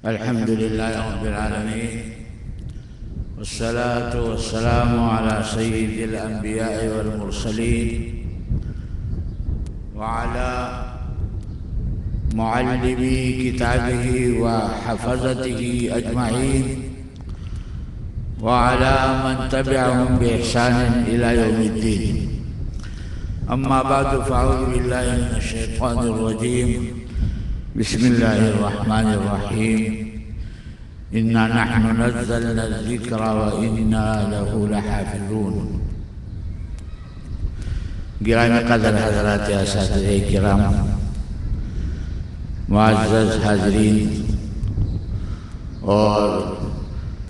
अल्हम्दुलिल्लाह रब्बिल आलमीन वस्सलातु वस्सलामु अला सय्यिदिल अंबिया'i वल मुरसलीन व अला मुअल्लिमी किताबिही व हफ़ज़तिही अजमईन व अला मन तबिअहुम बि इहसानिन इला यौमिद्दीन। अम्मा बअदु फ़अऊज़ु बिल्लाहि मिनश शैतानिर रजीम। बिस्मिल्लाहिर्रहमानिर्रहीम। इन्ना नहनु नज़्ज़लना ज़िक्रा व इन्ना लहू लहाफ़िज़ून। गिरामी क़दर हज़रात असातिज़े किराम, मुअज़्ज़ज़ हाज़रीन और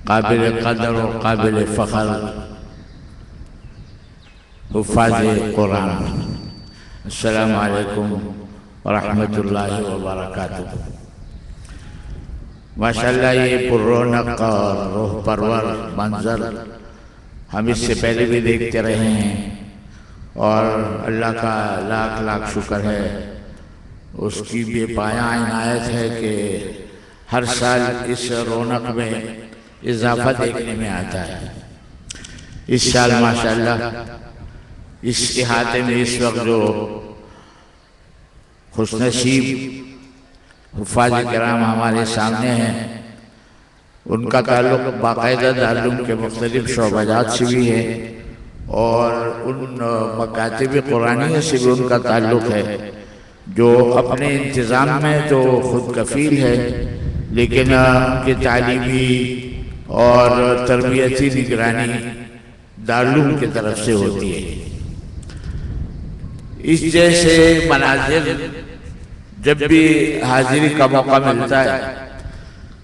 काबिल क़दर और काबिल फ़ख्र हुफ़्फ़ाज़े कुरान, अस्सलामु अलैकुम वरहमतुल्लाहि वबरकातुहू। माशाअल्लाह ये पुर्रौनक और रूह परवर मंजर हम इससे पहले भी देखते रहे हैं और अल्लाह का लाख लाख शुक्र है, उसकी बेपाया इनायत है कि हर साल इस रौनक में इजाफा देखने में आता है। इस साल माशाअल्लाह इस इहाते में इस वक्त जो खुशनसीब हुफ़्फ़ाज़ किराम हमारे सामने हैं, उनका ताल्लुक़ बाकायदा दारुल के मुख्तलिफ शोबाजात से भी है और उन मकातिब कुरानिया से भी उनका ताल्लुक़ है जो अपने इंतज़ाम में तो खुद कफ़ील है, लेकिन उनकी तालीमी और तरबियती निगरानी दारुल की तरफ से होती है। इस जैसे मनाज़िर जब भी हाजिरी का मौका मिलता है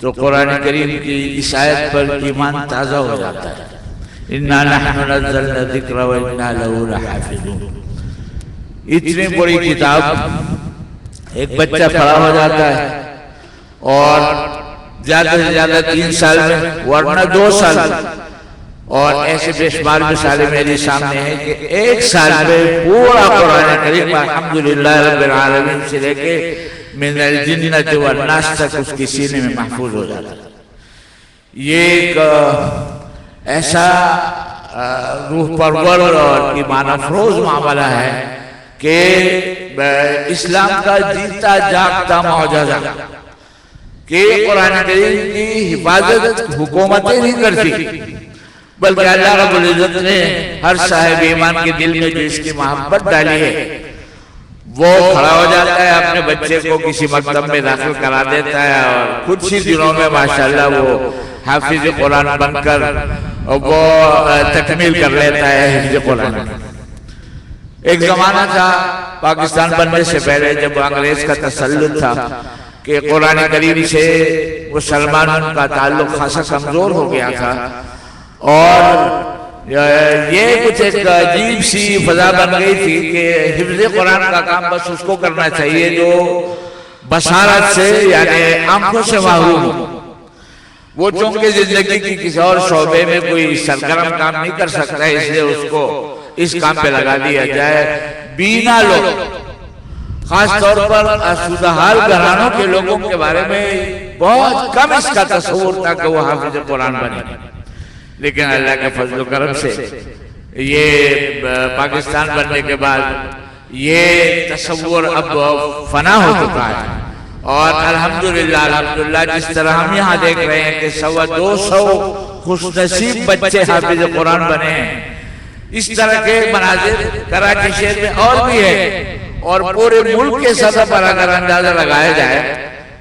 तो कुरान करीम की इस आयत पर ईमान ताज़ा हो जाता है। इन्ना नहनु नज़्ज़लना ज़िक्रा व इन्ना लहू लहाफ़िज़ून। इतनी बड़ी किताब एक बच्चा खड़ा हो जाता है और ज़्यादा से ज़्यादा 3 साल में, वरना 2 साल, और ऐसे बेशुमार मिसालें मेरे सामने हैं कि 1 साल में पूरा कुरान करीम अल्हम्दुलिल्लाह रब्बिल आलमीन से लेके मिनल जिन्नति वन नास तक उसके सीने में महफूज हो जाता है। ये एक ऐसा रूह परवर और ईमान अफरोज मामला है कि इस्लाम का जीता जागता मौजज़ा कि कुरान करीम की हिफाजत हुकूमतें नहीं करती, बल्कि अल्लाह रब्बुल इज़्ज़त ने हर साहिब ईमान के दिल में जो इसकी मोहब्बत डाली है वो खड़ा हो जाता है, अपने बच्चे को किसी मकतब में दाखिल करा देता है और कुछ ही दिनों में माशाअल्लाह वो हाफिज कुरान बनकर वो तकमील कर लेता है हिफ्ज़ कुरान। एक ज़माना था पाकिस्तान बनने से पहले जब अंग्रेज का तसल्लुत था कि कुरान करीम से मुसलमानों का ताल्लुक खासा कमज़ोर हो गया था और ये कुछ एक अजीब सी फजा बन गई थी कि हिफ्ज़ कुरान का काम बस उसको करना चाहिए जो बसारत से यानी आंखों से महरूम हो। वो चूंकि जिंदगी की किसी और शोबे में कोई सरगर्म काम नहीं कर सकता, इसलिए उसको इस काम पे लगा दिया जाए। बीना लोग, खास तौर पर असुदहाल घरानों के लोगों के बारे में बहुत कम इसका तस्वुर था कि वो हाफिज कुरान बने, लेकिन अल्लाह के फजल करम से ये पाकिस्तान बनने के बाद ये तस्वुर अब फना हो चुका है और अल्हम्दुलिल्लाह जिस तरह हम यहाँ देख रहे हैं कि 200 खुशनसीब बच्चे हाफिज कुरान बने हैं, इस तरह के मनाजिर कराची शहर में और भी है और पूरे मुल्क के सतह पर अगर अंदाजा लगाया जाए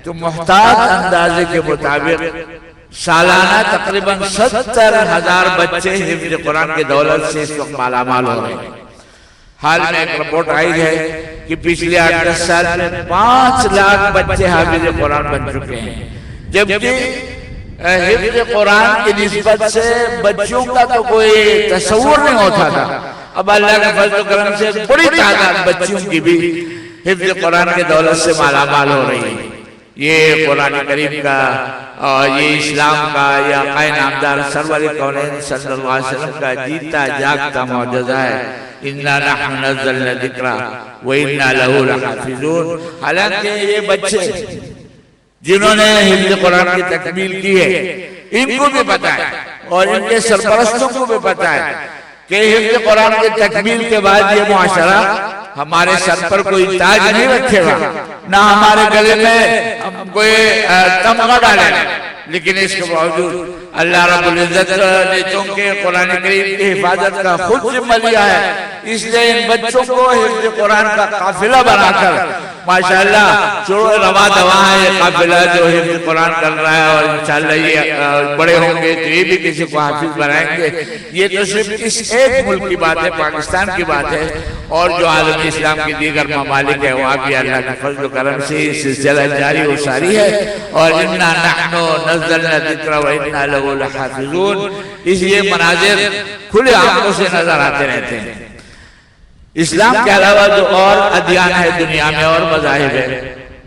तो मुहताज अंदाजे के मुताबिक सालाना तकरीबन 70,000 बच्चे हिफ्ज़ कुरान की दौलत से इस वक्त मालामाल हो रहे हैं। हाल में एक रिपोर्ट आई है कि पिछले 8-10 साल में 5 लाख बच्चे हाफिज़ कुरान बन चुके हैं, जबकि हिफ्ज़ कुरान की निस्बत से बच्चों का तो कोई तस्वुर नहीं होता था। अब अल्लाह के फज़ल करम से बड़ी तादाद बच्चियों की भी हिफ्ज़ कुरान की दौलत से मालामाल हो रही है। ये कुरान करीम का और ये इस्लाम का या आक़ाए नामदार सरवर कौनैन सल्लल्लाहु अलैहि वसल्लम का जीता जागता मौजज़ा है। इन्ना नहनु नज़्ज़लना ज़िक्रा व इन्ना लहू लहाफ़िज़ून। हालांकि ये बच्चे जिन्होंने हिफ्ज़ कुरान की तकमील की है, इनको भी पता है और इनके सरपरस्तों को भी पता है कि हिफ्ज़ कुरान की तकमील के बाद ये मुआशरा हमारे सर पर कोई ताज नहीं रखेगा, ना हमारे गले में कोई तमगा डालेगा। लेकिन इसके बावजूद अल्लाह रब्बुल इज्जत ने चूंकि कुरान करीम की हिफाजत का खुद जिम्मा लिया है, इसलिए इन बच्चों को हिफ्ज़ कुरान का काफिला बनाकर माशाअल्लाह जो रवा दवा है ये काफिला जो हिफ्ज़ कुरान कर रहा है, और इंशाअल्लाह ये बड़े होंगे तो ये भी किसी को हाफिज बनाएंगे। ये तो सिर्फ इस एक मुल्क की बात है, पाकिस्तान की बात है, और जो आलम इस्लाम के दीगर ममालिक है वहाँ भी अल्लाह के फज़्ल करम से सिलसिला जारी व सारी है। और इन्ना नहनु नज़्ज़लना ज़िक्र व इन्ना लहू लहाफ़िज़ून, इसलिए मनाज़िर खुले आंखों से नजर आते रहते हैं। इस्लाम के अलावा जो और अदियान है दुनिया में और मज़ाहिब है,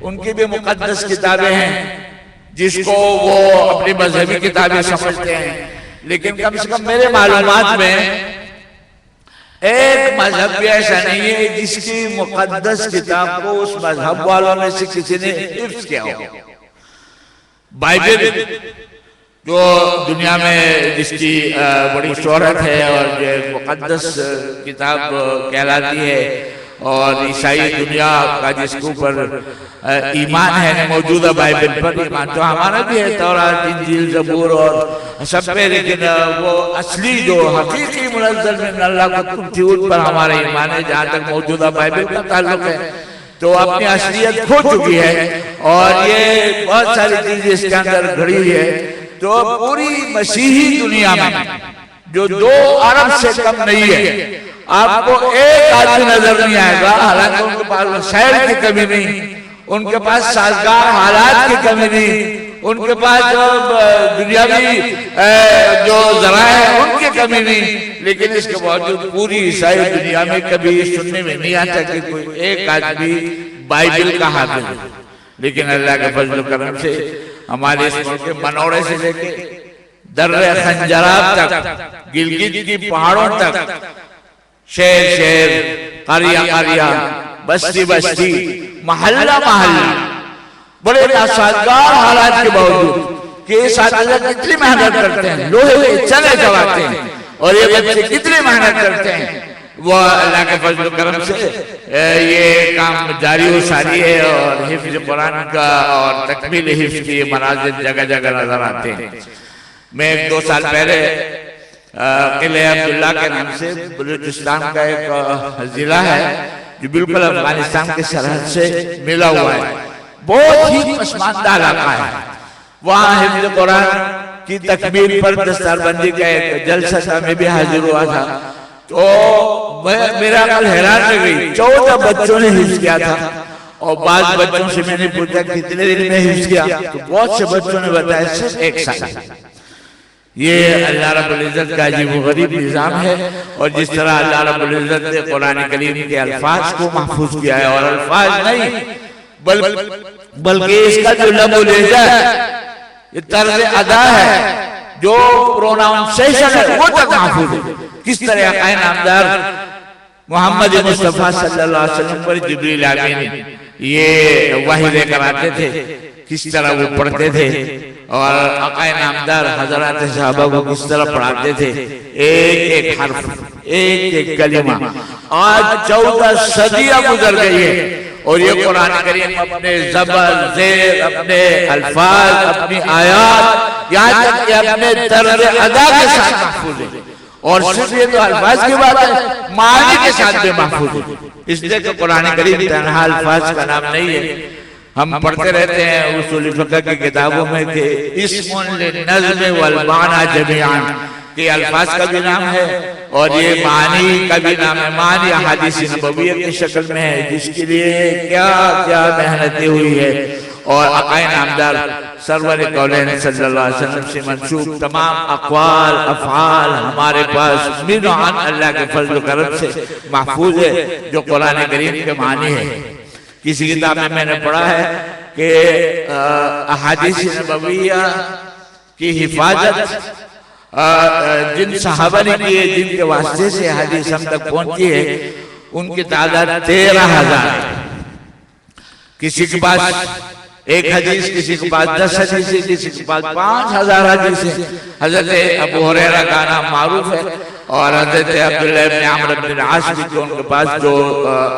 उनकी भी मुक़द्दस किताबें हैं जिसको वो अपनी मजहबी किताबें समझते हैं। लेकिन कम से कम मेरे मालूमात में एक मजहब भी ऐसा नहीं है जिसकी मुक़द्दस किताब को उस मजहब वालों में से किसी ने हिफ्ज़ किया हो। बाइबल जो दुनिया में जिसकी बड़ी शोहरत है और जो मुक़द्दस किताब कहलाती है, और ईसाई दुनिया का जिसके ऊपर ईमान है मौजूदा बाइबल पर ईमान तो हमारा भी है, तौरात इंजील ज़बूर और सब पे, लेकिन वो असली जो हकीकी मुनज़्ज़ल मिन अल्लाह कुतुब थी उन पर हमारा ईमान है। जहाँ तक मौजूदा बाइबल का ताल्लुक है तो अपनी असलियत खो चुकी है और ये बहुत सारी चीजें इसके अंदर घड़ी है। तो पूरी मसीही दुनिया में जो 2 अरब से कम नहीं है, आपको एक आदमी नजर नहीं आएगा, हालांकि उनके पास वसाइल की कमी नहीं, उनके पास साजगार हालात की कमी नहीं, उनके पास जो दुनियावी जो ज़राए है उनकी कमी नहीं, लेकिन इसके बावजूद पूरी ईसाई दुनिया में कभी सुनने में नहीं आता कि कोई एक आदमी बाइबल का हाफिज है। लेकिन अल्लाह के फजल करम से हमारे इस मुल्क के मनोड़े से लेके दर्रे खंजराब तक, गिलगित की पहाड़ों तक, शहर शहर, कारिया कारिया, बस्ती बस्ती, मोहल्ला मोहल्ला, बड़े नासाजगार हालात के बावजूद कि इस आदमी कितनी मेहनत करते हैं, लोहे के चने चबाते हैं, और ये बच्चे कितनी मेहनत करते हैं, वो अल्लाह के फजल करम से ये काम जारी व सारी है। और हिफ्ज़ कुरान का और तकमील हिफ्ज़ के मनाज़िर जगह जगह नजर आते हैं। मैं 1-2 साल पहले किले अब्दुल्ला के नाम से बलूचिस्तान का एक जिला है जो बिल्कुल अफगानिस्तान के सरहद से मिला हुआ है, बहुत ही पसमानदा इलाका है। वहाँ हिफ्ज़ कुरान की तकमील पर दस्तारबंदी का एक जलसा में भी हाजिर हुआ था। तो मेरा कल हैरान रह गई, 14 बच्चों ने हिफ्ज़ किया था। और बाद बच्चों से मैंने पूछा कितने दिन में हिफ्ज़ किया, तो बहुत से बच्चों ने बताया सिर्फ 1 साल। ये अल्लाह रब्बुल इज्जत का अजीब गरीब निज़ाम है। और जिस तरह अल्लाह रब्बुल इज्जत ने कुरान करीम के अल्फाज को महफूज किया है, और अल्फाज नहीं बल्कि इसका जो लफ्ज़ लहज़ा है, ये तर्ज़ अदा है, जो प्रोनाउंसिएशन है वो तक महफूज है। किस तरह आए नामदार मोहम्मद मुस्तफ़ा सल्लल्लाहु अलैहि वसल्लम पर जिब्रील आमीन ये वही लेकर आते थे, किस तरह वो पढ़ते थे, और आकाए नामदार हजरत सहाबा को किस तरह पढ़ाते थे, एक एक हर्फ, एक एक कलिमा। आज 14 सदियां गुजर गई है और ये कुरान करीम अपने ज़बर ज़ेर, अपने अल्फाज, अपनी आयात, यहाँ तक कि अपने तर्ज़ अदा के साथ महफूज है। और सिर्फ ये तो अल्फाज की बात है, मानी के साथ भी महफूज है। इसलिए तो कुरान करीम तन्हा अल्फाज का नाम नहीं है। हम पढ़ते रहते हैं उसूल फ़िक़्ह की किताबों में कि इस्मुन लिन्नज़्म वल माना जमीअन, कि अल्फाज का भी नाम है और ये मानी का भी नाम है। मानी अहादीस नबविय्या की शक्ल में है, जिसके लिए क्या क्या मेहनतें हुई है। और आक़ाए नामदार सरवर कौनैन सल्लल्लाहु अलैहि वसल्लम से मंसूब तमाम अक़वाल अफ़आल हमारे पास मिनान अल्लाह के फज़्ल करम से महफूज है, जो कुरान करीम के मानी है। किसी किताब में मैंने पढ़ा है कि अहादीस नबविय्या की हिफाजत जिन सहाबा ने की है, जिनके वास्ते से हदीस हम तक पहुंची है, उनकी तादाद 13,000 है। किसी के पास एक हदीस किसी के पास 10 हदीस, किसी के पास 5000 हदीस। हजरत अबू हुरैरा का नाम मारूफ है और हजरत अब्दुल्लाह इब्न अम्र इब्न आस भी उनके पास जो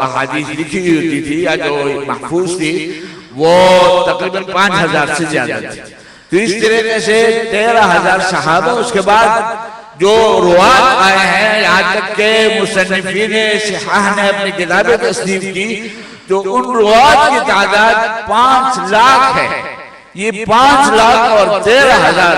अहादीस लिखी हुई होती थी या जो महफूज थी वो तकरीबन 5000 से ज्यादा थी। तो इस तरीके से 13000 सहाबा, उसके बाद जो रुवात आए हैं, यहाँ तक के मुसन्निफीन सिहाह ने अपनी किताबें तस्नीफ की तो उन रुवात की तादाद 5 लाख है। ये 5 लाख और 13000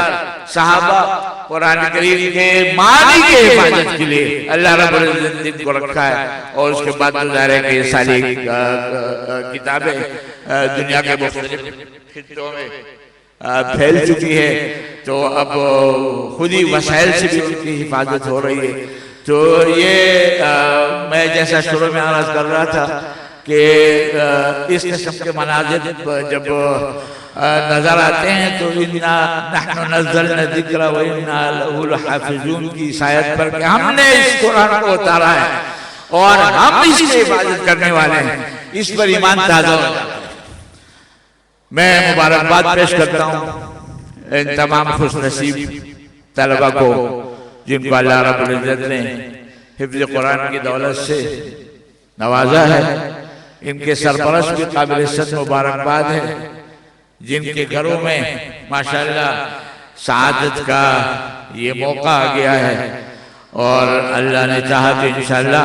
सहाबा कुरान करीम के मानी के हिफाजत के लिए अल्लाह रब्बुल इज्जत को रखा है। और उसके बाद गुजारे के ये सारी किताबें दुनिया के मुख्तलिफ खित्तों में फैल चुकी है, तो अब खुद ही वसाइल से भी उनकी हिफाजत हो रही है। तो ये मैं जैसा शुरू में अर्ज कर रहा था कि इस किस्म के मनाजिर जब नजर आते हैं तो इन्ना नहनु नज़्ज़लना ज़िक्रा व इन्ना लहु लहाफ़िज़ून की शायद पर कि हमने इस कुरान को उतारा है और हम इसकी इबादत करने वाले हैं, इस पर ईमान ताज़ा हो जाता है। मैं मुबारकबाद पेश करता हूँ इन तमाम खुशनसीब तलबा को जिनको अल्लाह रब्बुल इज्जत ने हिफ्ज़ कुरान की दौलत से नवाजा है। इनके सरपरस्त भी काबिल इज्जत मुबारकबाद है, जिनके घरों में माशाअल्लाह सआदत का ये मौका आ गया है और अल्लाह ने चाहा तो इंशाअल्लाह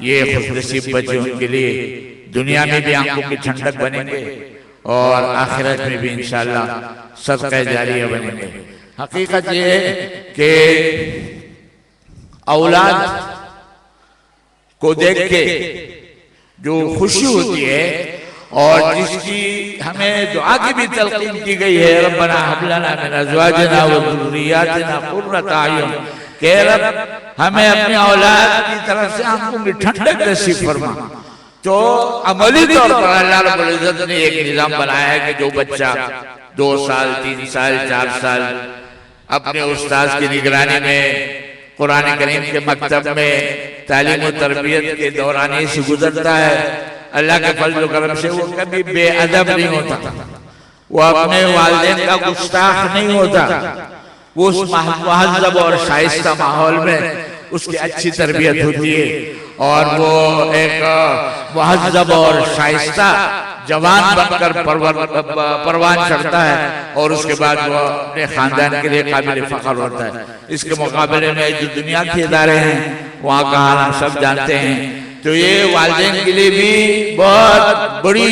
ये खुशनसीब बच्चे उनके लिए दुनिया में भी आंखों की ठंडक बनेंगे और आखिरत में भी इंशाअल्लाह सदका जारिया बनेंगे। हकीकत ये है कि औलाद को देख के जो खुशी होती है और जिसकी हमें दुआ की भी तलकीन की गई है, रब्बना हब लना मिन अज़वाजिना व ज़ुर्रिय्यातिना क़ुर्रता अयुन, के रब हमें अपनी औलाद की तरफ से आंखों की ठंडक नसीब फरमा। तो अमली तौर पर अल्लाह रब्बुल इज्जत ने एक निजाम बनाया है कि जो बच्चा 2 साल 3 साल 4 साल अपने उस्ताद की निगरानी में कुरान करीम के मकतब में तालीम और तरबियत के दौरान से गुजरता है, अल्लाह के फजल करम से वो कभी बेअदब नहीं होता, वो अपने वालिदैन का गुस्ताख नहीं होता, वो उस महज़ब और शाइस्ता माहौल में उसकी अच्छी तरबियत होती है और वो एक महज़ब और शाइस्ता जवान बनकर परवान चढ़ता है और उसके बाद वो अपने खानदान के लिए काबिल फख्र होता है। इसके मुकाबले में जो दुनिया के इदारे हैं वहाँ का हाल हम सब जानते हैं। तो ये वालिदैन के लिए भी बहुत बड़ी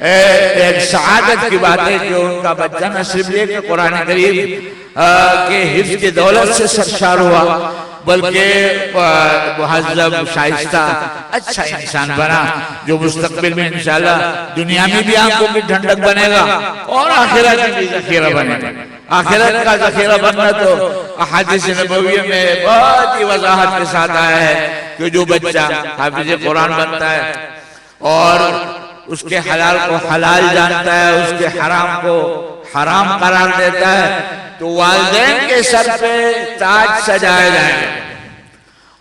एक सआदत की बात है कि उनका बच्चा नसीब लेके कुरान करीम के हिफ्ज़ की दौलत से सरशार हुआ, बल्कि मुहज़्ज़ब शाइस्ता अच्छा इंसान बना जो मुस्तक़बिल में इंशाअल्लाह दुनिया में भी आंखों की ठंडक बनेगा और आखिरत में भी ज़ख़ीरा बनेगा। आखिरत का ज़ख़ीरा बनना तो अहादीस नबवी में बहुत ही वज़ाहत के साथ आया है कि जो बच्चा हाफ़िज़ कुरान बनता है और उसके हलाल को हलाल जानता है, उसके हराम को हराम करार देता है, तो वालिदैन के सर पे ताज सजाया जाएगा।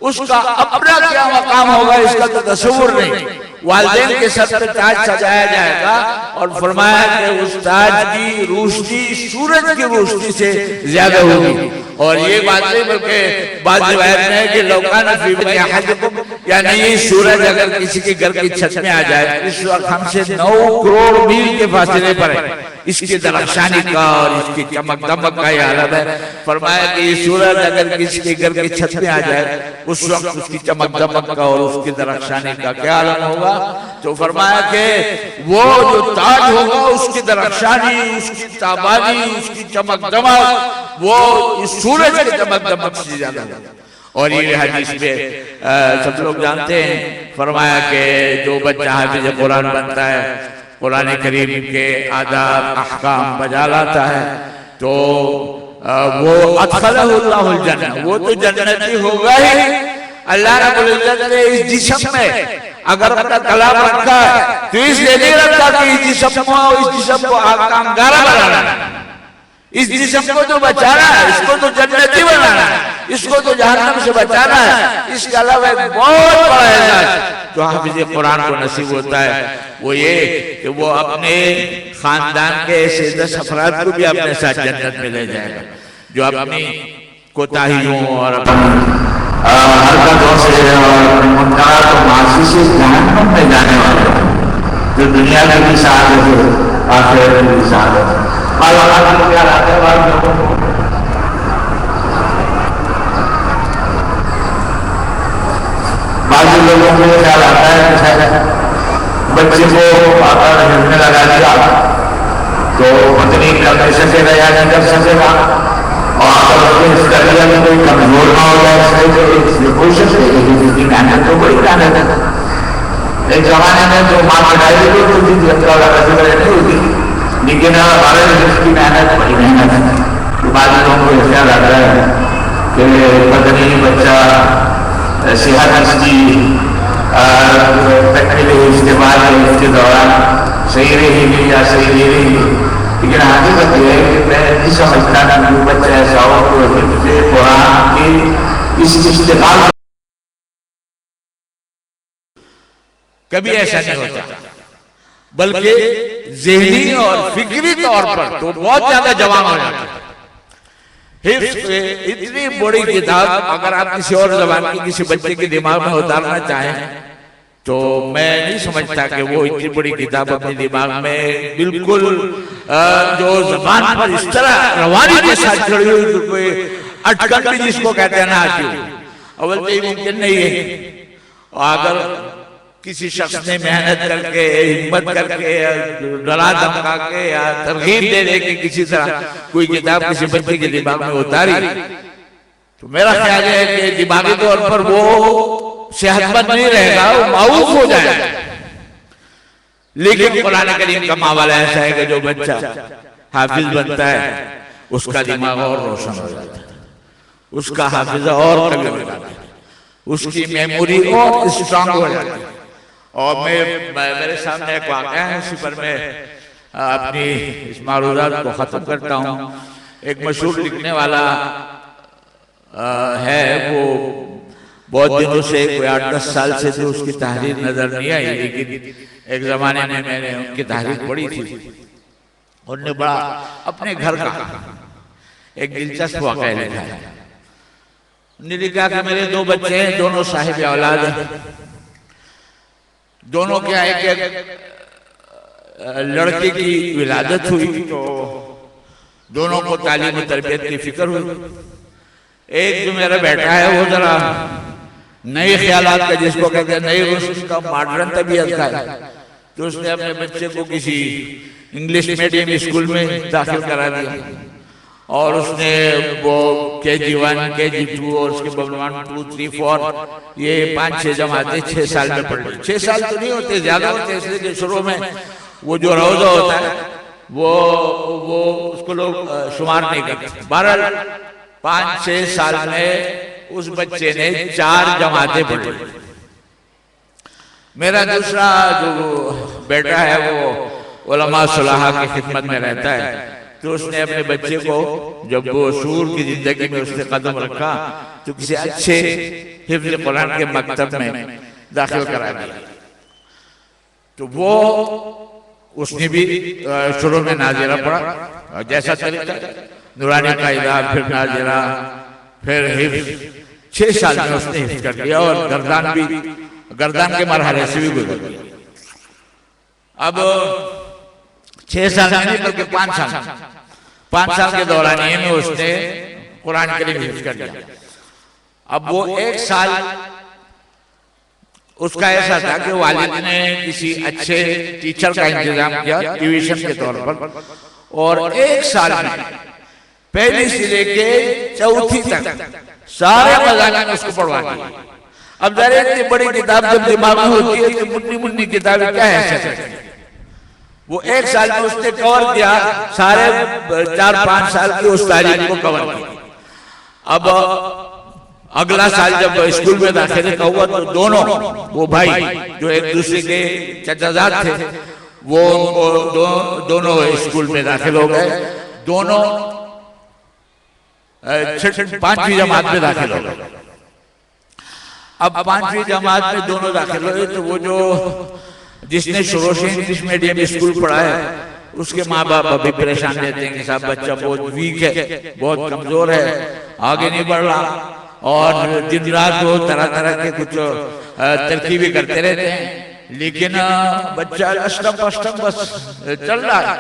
उसका अपना क्या मकाम होगा इसका तो तस्वुर नहीं। वालिदैन के सर पे ताज सजाया जाएगा और फरमाया कि उस ताज की रोशनी सूरज की रोशनी से ज्यादा होगी। और ये बात नहीं बल्कि बात रिवायत में है कि लौकाना फी बनी अहदिकुम, यानी ये सूरज अगर किसी के घर की छत में आ जाए, इस वक्त हमसे 9 करोड़ मील के फासले पर है, इसकी दरख्शानी का और इसकी चमक दमक का ये आलम है। फरमाया कि ये सूरज अगर किसी के घर की छत में आ जाए उस वक्त उसकी चमक दमक का और उसकी दरख्शानी का क्या आलम होगा। तो फरमाया कि वो जो ताज होगा उसकी दरख्शानी, उसकी ताबानी, उसकी चमक दमक वो इस सूरज की चमक दमक से ज्यादा होगा। और ये हदीस में सब लोग जानते हैं, फरमाया कि जो बच्चा हाफिज़ कुरान बनता है, कुरान करीम के आदाब अहकाम बजा लाता है, तो वो अदखलहुल्लाहुल जन्नह, वो तो जन्नती होगा ही। अल्लाह रब्बुल इज्जत ने इस जिस्म में अगर अपना कलाम रखा है तो इसलिए नहीं रखा कि इस जिस्म को आकामगारा बनाना है, इस जिस्म को तो बचाना है, इसको तो जन्नती बनाना है, इसको तो जहन्नम से बचाना है। इसके अलावा एक बहुत बड़ा एजाज जो हाफिज कुरान को नसीब होता है वो ये कि वो अपने खानदान के ऐसे 10 अफराद को भी अपने साथ जन्नत में ले जाएगा जो अपनी कोताहियों और हरकतों से और मुनकर और मासी से जहन्नम में जाने वाले जो दुनिया की भी सआदत है आखिरत की भी सआदत है। और क्या रहता है बाकी लोगों को ख्याल आता है कि बच्चे को अगर हिलने लगा दिया तो पत्नी कर नहीं सकेगा या नहीं कर सकेगा और अगर उसको इस करियर में कोई कमजोर ना हो जाए इसलिए कोशिश करेगी जिसकी मेहनत तो बड़ी मेहनत है। एक जमाने में जो माँ पढ़ाई तो होती थी नहीं होती लेकिन हमारे जिसकी मेहनत बड़ी मेहनत है। तो बाकी लोगों को ख्याल आता है कि पत्नी बच्चा सेहत इसकी तकमीली इस्तेमाल है इसके दौरान सही रहेगी या सही नहीं रहेगी लेकिन हकीकत यह है कि मैं नहीं समझता कि जो बच्चा ऐसा हो तो कुरान की इस इस्तेमाल कभी ऐसा नहीं होता बल्कि ज़हनी और फिक्री तौर पर तो बहुत ज्यादा जवान हो जाता है। इतनी बड़ी किताब अगर आप किसी और ज़बान की किसी बच्चे के दिमाग में उतारना चाहें तो मैं नहीं समझता कि वो इतनी बड़ी किताब अपने दिमाग में बिल्कुल जो ज़बान पर इस तरह रवानी के साथ खड़ी हुई अटकन भी जिसको कहते हैं ना आती अवल तो मुमकिन नहीं है। अगर किसी शख्स ने मेहनत करके हिम्मत करके डरा धमका के या तरगीब दे दे के किसी तरह कोई किताब किसी बच्चे के दिमाग में उतारी तो मेरा ख्याल है कि दिमागी तौर पर वो सेहतमंद नहीं रहेगा, वो माऊफ हो जाएगा। लेकिन कुरान करीम का मामला ऐसा है कि जो बच्चा हाफिज बनता है उसका दिमाग और रोशन हो जाता है, उसका हाफिजा और कभी हो जाता है, उसकी मेमोरी और स्ट्रांग हो जाती है। और मेरे सामने एक वाक़या है, इसी पर मैं अपनी इस मारूदात को ख़त्म करता हूँ। एक मशहूर लिखने वाला है, वो बहुत दिनों से कोई 8-10 साल से तो उसकी तहरीर नज़र नहीं आई, लेकिन एक ज़माने में मैंने उनकी तहरीर पढ़ी थी। उन्होंने बड़ा अपने घर का एक दिलचस्प वाक़या लिखा है। उन्होंने लिखा कि मेरे 2 बच्चे हैं, दोनों साहिब औलाद हैं। दोनों क्या एक लड़के की विलादत हुई तो दोनों को तालीम और तरबियत की फिक्र हुई। एक जो मेरा बेटा है वो जरा नए ख्यालात का, जिसको कहते हैं नई रुश्त का, मॉडर्न तबीयत का है, तो उसने अपने बच्चे को किसी इंग्लिश मीडियम स्कूल में दाखिल करा दिया और उसने वो KG1 KG2 और उसके बाद 1 2 3 4 ये 5-6 जमातें 6 साल में पढ़ ली। 6 साल तो नहीं होते, ज्यादा होते, इसलिए कि शुरू में वो जो रोजा होता है वो उसको लोग शुमार नहीं करते। 5-6 साल में उस बच्चे ने 4 जमातें पढ़ी। मेरा दूसरा जो बेटा है वो उलमा सुलहा की खिदमत में रहता है, तो उसने अपने बच्चे को जब वो शूर की जिंदगी में उसने कदम रखा तो किसी अच्छे हिफ्ज़ कुरान के मकतब में दाखिल करा दिया। तो वो उसने भी शुरू में नाज़िरा पढ़ा, जैसा तरीका नूरानी कायदा, फिर नाज़िरा, फिर हिफ्ज़। 6 साल में उसने हिफ्ज़ कर लिया और गर्दान के मरहले से भी गुजर गया। अब 6 साल नहीं बल्कि 5 साल के दौरान में उसने कुरान करीम हिफ्ज़ कर लिया। अब वो 1 साल उसका ऐसा था कि वालिद ने किसी अच्छे टीचर का इंतजाम किया ट्यूशन के तौर पर, और 1 साल में पहली से लेके चौथी तक सारे मज़ाहिर उसको पढ़वा दिए। अब जरा इतनी बड़ी किताब जब दिमाग में होती है तो मुन्नी किताबें क्या है, वो 1 साल में उसने कवर किया, सारे 4-5 साल की उस तारीख को कवर किया। अब अगला साल जब स्कूल में दाखिले का हुआ तो दोनों वो भाई जो एक दूसरे के चचाजाद थे वो दोनों स्कूल में दाखिल हो गए। दोनों 5वीं जमात में दाखिल हो गए। अब 5वीं जमात में दोनों दाखिल हुए तो वो जो जिसने शुरू से इंग्लिश मीडियम स्कूल पढ़ा है उसके माँ बाप अभी परेशान रहते हैं कि साहब बच्चा बहुत वीक है, बहुत कमजोर है, आगे नहीं बढ़ रहा, और दिन रात वो तरह तरह के कुछ तरकीबें करते रहते हैं, लेकिन बच्चा अष्टम बस चल रहा है।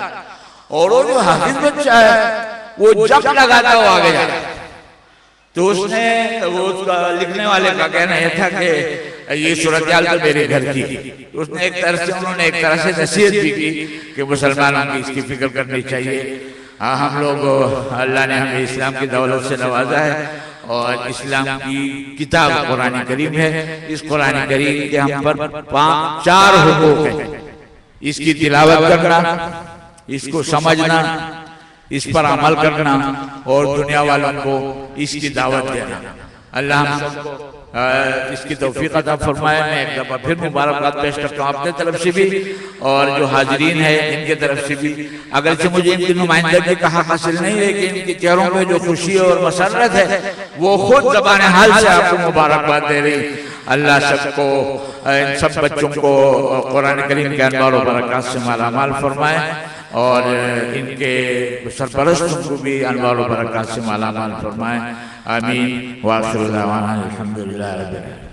और वो जो हाफिज बच्चा है वो जब लगाता हो आगे जा रहा है। तो उसने वो उसका लिखने वाले का कहना यह था कि ये सूरत हाल तो मेरे घर की। उसने एक तरह से उन्होंने एक तरह से नसीहत भी की कि मुसलमानों की इसकी फिक्र करनी चाहिए। हाँ, हम लोग अल्लाह ने हमें इस्लाम की दौलत से नवाजा है और इस्लाम की किताब कुरान करीम है। इस कुरान करीम के हम पर 4 हुकूक हैं। इसकी तिलावत करना, इसको समझना, इस पर अमल करना और दुनिया वालों को इसकी दावत देना। अल्लाह हम सबको इसकी तौफीक अता फरमाए। मैं एक दफा फिर मुबारकबाद पेश करता हूँ अपने तरफ से भी और जो हाजिरीन है इनके तरफ से भी। अगर से मुझे इनकी नुमाइंदगी का हक हासिल नहीं है कि इनके चेहरों में जो खुशी और मसरत है वो खुद ज़बान हाल से आपको मुबारकबाद दे रही। अल्लाह सबको, इन सब बच्चों को कुरान करीम के अनवार व बरकत से मालामाल फरमाए और इनके सरपरस्तों को भी अनवार व बरकत से मालामाल फरमाए। आमीन। व आखिर दावाना अल्हम्दुलिल्लाह रब्बिल आलमीन।